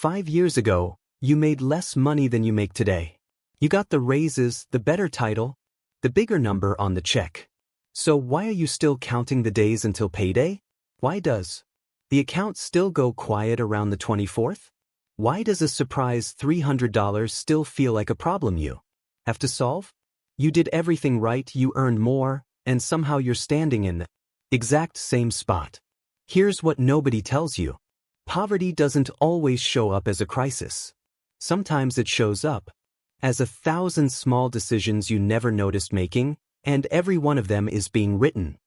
5 years ago, you made less money than you make today. You got the raises, the better title, the bigger number on the check. So why are you still counting the days until payday? Why does the account still go quiet around the 24th? Why does a surprise $300 still feel like a problem you have to solve? You did everything right, you earned more, and somehow you're standing in the exact same spot. Here's what nobody tells you. Poverty doesn't always show up as a crisis. Sometimes it shows up as 1,000 small decisions you never noticed making, and every one of them is being written.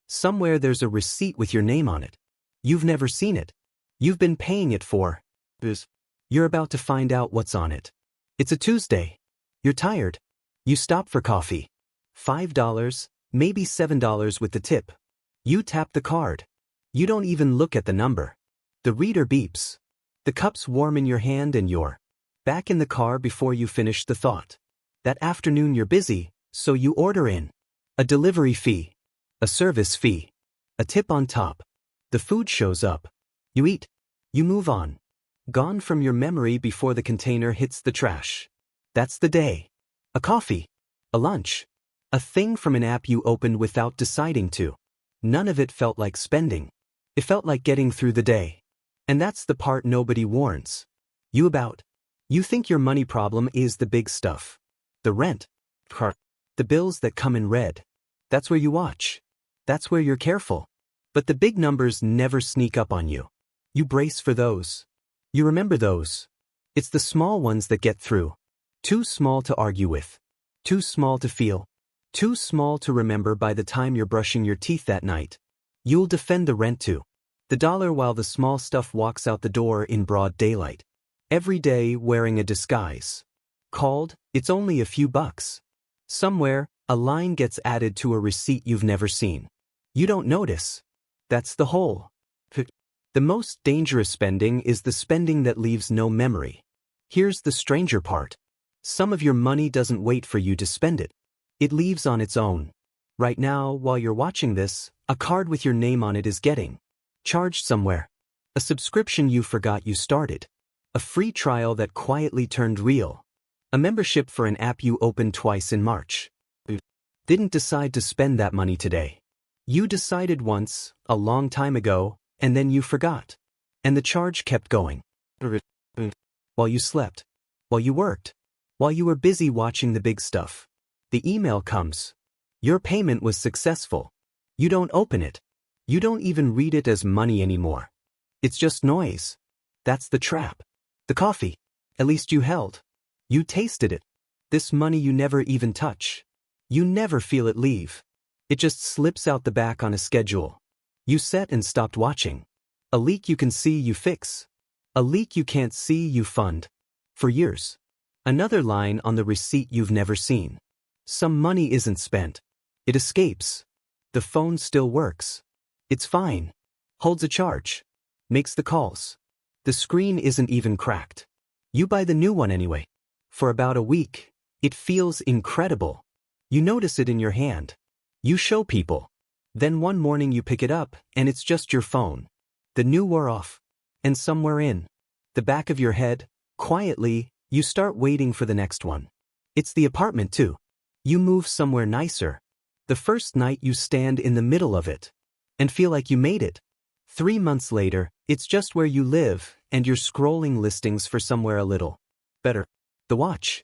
Somewhere there's a receipt with your name on it. You've never seen it. You've been paying it for years. You're about to find out what's on it. It's a Tuesday. You're tired. You stop for coffee. $5, maybe $7 with the tip. You tap the card. You don't even look at the number. The reader beeps. The cup's warm in your hand and you're back in the car before you finish the thought. That afternoon you're busy, so you order in a delivery fee, a service fee, a tip on top. The food shows up. You eat. You move on. Gone from your memory before the container hits the trash. That's the day. A coffee. A lunch. A thing from an app you opened without deciding to. None of it felt like spending. It felt like getting through the day. And that's the part nobody warns you about. You think your money problem is the big stuff. The rent. The bills that come in red. That's where you watch. That's where you're careful. But the big numbers never sneak up on you. You brace for those. You remember those. It's the small ones that get through. Too small to argue with. Too small to feel. Too small to remember by the time you're brushing your teeth that night. You'll defend the rent to the dollar while the small stuff walks out the door in broad daylight. Every day wearing a disguise. Called, it's only a few bucks. Somewhere, a line gets added to a receipt you've never seen. You don't notice. That's the whole. The most dangerous spending is the spending that leaves no memory. Here's the stranger part. Some of your money doesn't wait for you to spend it. It leaves on its own. Right now, while you're watching this, a card with your name on it is getting charged somewhere. A subscription you forgot you started. A free trial that quietly turned real. A membership for an app you opened twice in March. Didn't decide to spend that money today. You decided once, a long time ago, and then you forgot. And the charge kept going. While you slept. While you worked. While you were busy watching the big stuff. The email comes. Your payment was successful. You don't open it. You don't even read it as money anymore. It's just noise. That's the trap. The coffee. At least you held. You tasted it. This money you never even touch. You never feel it leave. It just slips out the back on a schedule. You set and stopped watching. A leak you can see you fix. A leak you can't see you fund. For years. Another line on the receipt you've never seen. Some money isn't spent. It escapes. The phone still works. It's fine. Holds a charge. Makes the calls. The screen isn't even cracked. You buy the new one anyway. For about a week. It feels incredible. You notice it in your hand. You show people. Then one morning you pick it up, and it's just your phone. The new wore off. And somewhere in the back of your head, quietly, you start waiting for the next one. It's the apartment too. You move somewhere nicer. The first night you stand in the middle of it. And feel like you made it. 3 months later, it's just where you live, and you're scrolling listings for somewhere a little better. The watch.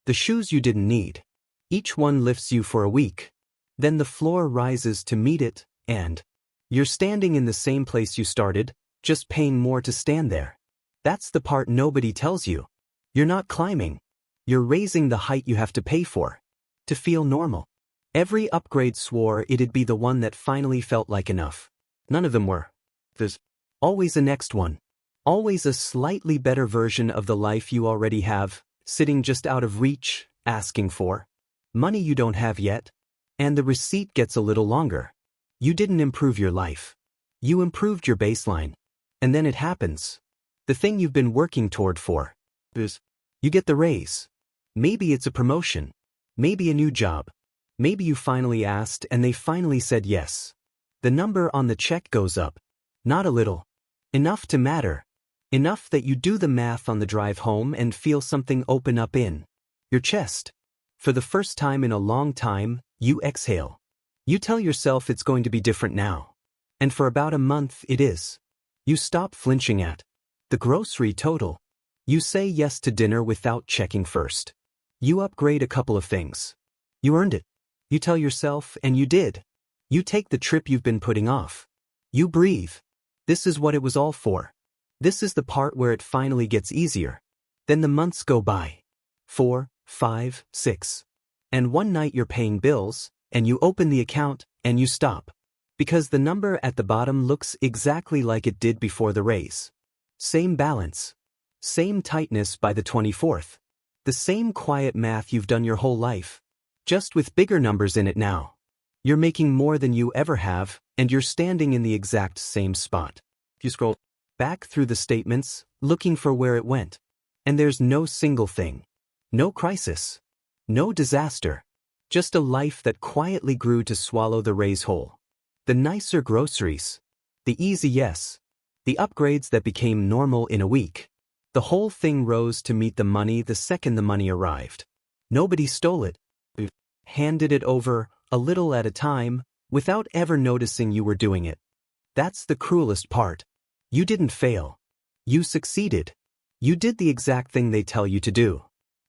The shoes you didn't need. Each one lifts you for a week. Then the floor rises to meet it, and you're standing in the same place you started, just paying more to stand there. That's the part nobody tells you. You're not climbing. You're raising the height you have to pay for. To feel normal. Every upgrade swore it'd be the one that finally felt like enough. None of them were. There's always a next one. Always a slightly better version of the life you already have, sitting just out of reach, asking for money you don't have yet. And the receipt gets a little longer. You didn't improve your life. You improved your baseline. And then it happens. The thing you've been working toward for. You get the raise. Maybe it's a promotion. Maybe a new job. Maybe you finally asked and they finally said yes. The number on the check goes up. Not a little. Enough to matter. Enough that you do the math on the drive home and feel something open up in your chest. For the first time in a long time, you exhale. You tell yourself it's going to be different now. And for about a month it is. You stop flinching at the grocery total. You say yes to dinner without checking first. You upgrade a couple of things. You earned it. You tell yourself, and you did. You take the trip you've been putting off. You breathe. This is what it was all for. This is the part where it finally gets easier. Then the months go by. 4, 5, 6. And one night you're paying bills, and you open the account, and you stop. Because the number at the bottom looks exactly like it did before the raise. Same balance. Same tightness by the 24th. The same quiet math you've done your whole life. Just with bigger numbers in it now. You're making more than you ever have, and you're standing in the exact same spot. You scroll back through the statements, looking for where it went. And there's no single thing. No crisis. No disaster. Just a life that quietly grew to swallow the raise whole. The nicer groceries. The easy yes. The upgrades that became normal in a week. The whole thing rose to meet the money the second the money arrived. Nobody stole it. You handed it over, a little at a time, without ever noticing you were doing it. That's the cruelest part. You didn't fail. You succeeded. You did the exact thing they tell you to do.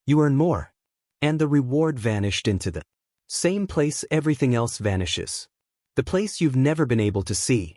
You earn more. And the reward vanished into the same place everything else vanishes. The place you've never been able to see.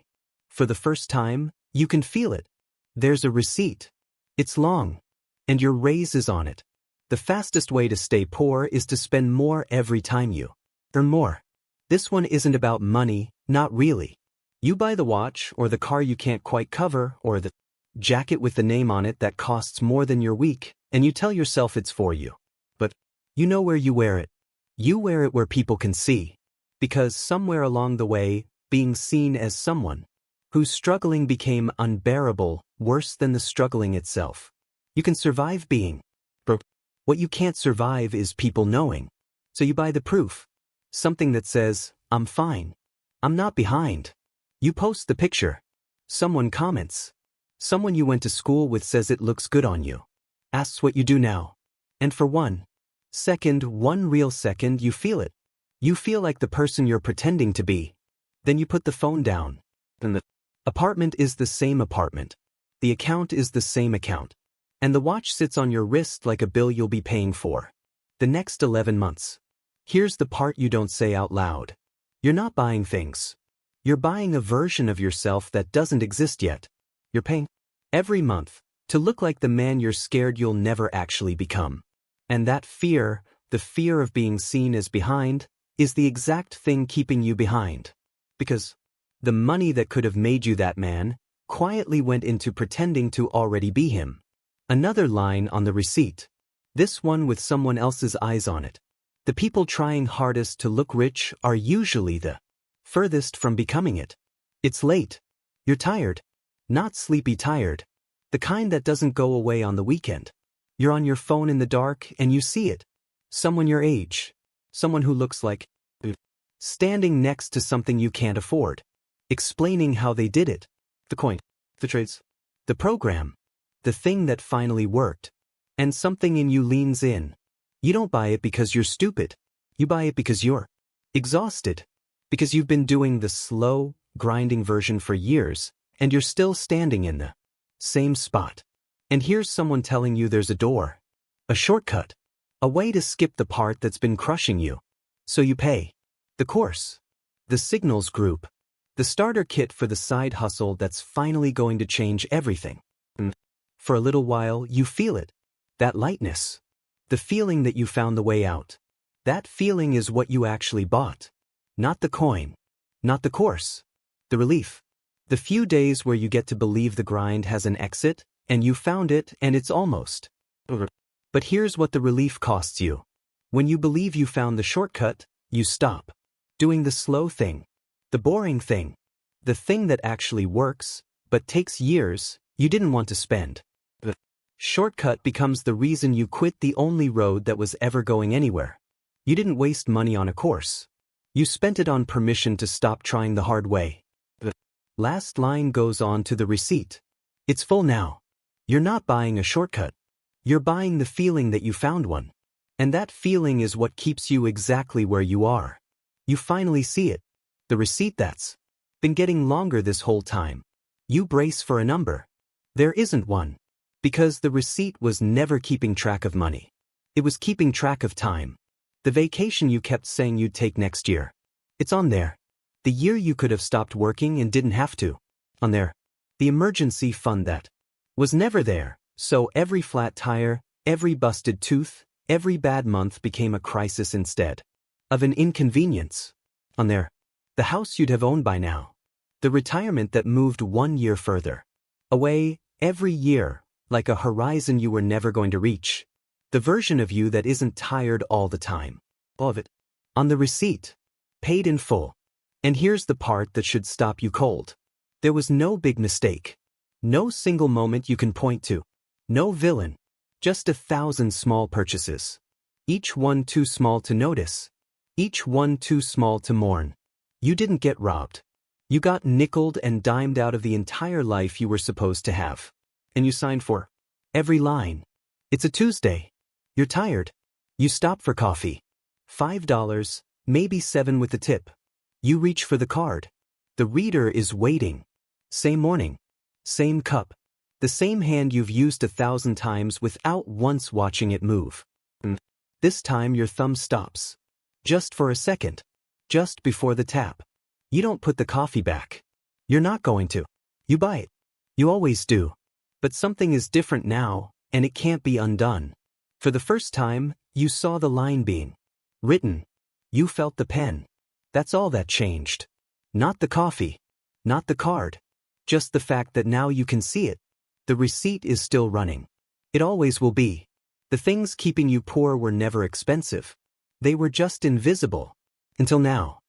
For the first time, you can feel it. There's a receipt. It's long. And your raise is on it. The fastest way to stay poor is to spend more every time you earn more. This one isn't about money, not really. You buy the watch or the car you can't quite cover or the jacket with the name on it that costs more than your week, and you tell yourself it's for you. But you know where you wear it. You wear it where people can see. Because somewhere along the way, being seen as someone whose struggling became unbearable, worse than the struggling itself. You can survive being broke. What you can't survive is people knowing. So you buy the proof. Something that says, I'm fine. I'm not behind. You post the picture. Someone comments. Someone you went to school with says it looks good on you. Asks what you do now. And for one real second, you feel it. You feel like the person you're pretending to be. Then you put the phone down. And the apartment is the same apartment. The account is the same account. And the watch sits on your wrist like a bill you'll be paying for the next 11 months. Here's the part you don't say out loud. You're not buying things. You're buying a version of yourself that doesn't exist yet. You're paying every month to look like the man you're scared you'll never actually become. And that fear, the fear of being seen as behind, is the exact thing keeping you behind. Because the money that could have made you that man quietly went into pretending to already be him. Another line on the receipt. This one with someone else's eyes on it. The people trying hardest to look rich are usually the furthest from becoming it. It's late. You're tired. Not sleepy tired. The kind that doesn't go away on the weekend. You're on your phone in the dark and you see it. Someone your age. Someone who looks like standing next to something you can't afford. Explaining how they did it. The coin. The trades. The program. The thing that finally worked. And something in you leans in. You don't buy it because you're stupid. You buy it because you're exhausted. Because you've been doing the slow, grinding version for years, and you're still standing in the same spot. And here's someone telling you there's a door. A shortcut. A way to skip the part that's been crushing you. So you pay. The course. The signals group. The starter kit for the side hustle that's finally going to change everything. And for a little while, you feel it. That lightness. The feeling that you found the way out. That feeling is what you actually bought. Not the coin. Not the course. The relief. The few days where you get to believe the grind has an exit, and you found it and it's almost over. But here's what the relief costs you. When you believe you found the shortcut, you stop. Doing the slow thing. The boring thing. The thing that actually works, but takes years, you didn't want to spend. The shortcut becomes the reason you quit the only road that was ever going anywhere. You didn't waste money on a course. You spent it on permission to stop trying the hard way. The last line goes on to the receipt. It's full now. You're not buying a shortcut. You're buying the feeling that you found one. And that feeling is what keeps you exactly where you are. You finally see it. The receipt that's been getting longer this whole time. You brace for a number. There isn't one. Because the receipt was never keeping track of money. It was keeping track of time. The vacation you kept saying you'd take next year. It's on there. The year you could have stopped working and didn't have to. On there. The emergency fund that was never there. So every flat tire, every busted tooth, every bad month became a crisis instead of an inconvenience. On there. The house you'd have owned by now. The retirement that moved 1 year further away every year, like a horizon you were never going to reach. The version of you that isn't tired all the time. All of it. On the receipt. Paid in full. And here's the part that should stop you cold. There was no big mistake. No single moment you can point to. No villain. Just 1,000 small purchases. Each one too small to notice. Each one too small to mourn. You didn't get robbed. You got nickeled and dimed out of the entire life you were supposed to have. And you signed for every line. It's a Tuesday. You're tired. You stop for coffee. $5, maybe $7 with the tip. You reach for the card. The reader is waiting. Same morning. Same cup. The same hand you've used 1,000 times without once watching it move. This time your thumb stops. Just for a second. Just before the tap. You don't put the coffee back. You're not going to. You buy it. You always do. But something is different now, and it can't be undone. For the first time, you saw the line being written. You felt the pen. That's all that changed. Not the coffee. Not the card. Just the fact that now you can see it. The receipt is still running. It always will be. The things keeping you poor were never expensive. They were just invisible. Until now.